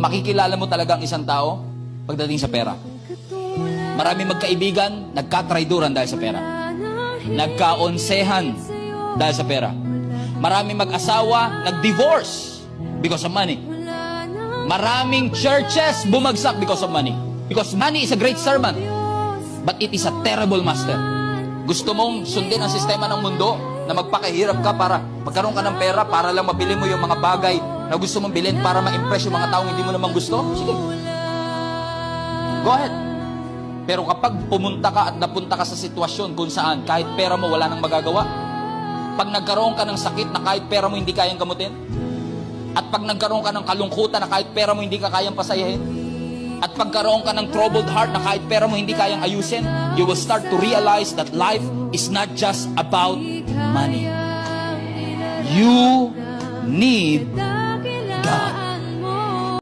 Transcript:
makikilala mo talaga ang isang tao pagdating sa pera. Marami magkaibigan, nagkatraiduran dahil sa pera. Nagkaonsehan dahil sa pera. Marami mag-asawa, nag-divorce because of money. Maraming churches bumagsak because of money. Because money is a great servant, but it is a terrible master. Gusto mong sundin ang sistema ng mundo na magpakahirap ka para magkaroon ka ng pera para lang mabili mo yung mga bagay na gusto mong bilhin para ma-impress yung mga taong hindi mo naman gusto? Sige. Go ahead. Pero kapag pumunta ka at napunta ka sa sitwasyon kung saan kahit pera mo wala nang magagawa, pag nagkaroon ka ng sakit na kahit pera mo hindi kayang gamutin, at pag nagkaroon ka ng kalungkutan na kahit pera mo hindi ka kayang pasayahin, at pagkaroon ka ng troubled heart na kahit pera mo hindi kayang ayusin, you will start to realize that life is not just about money. You need God.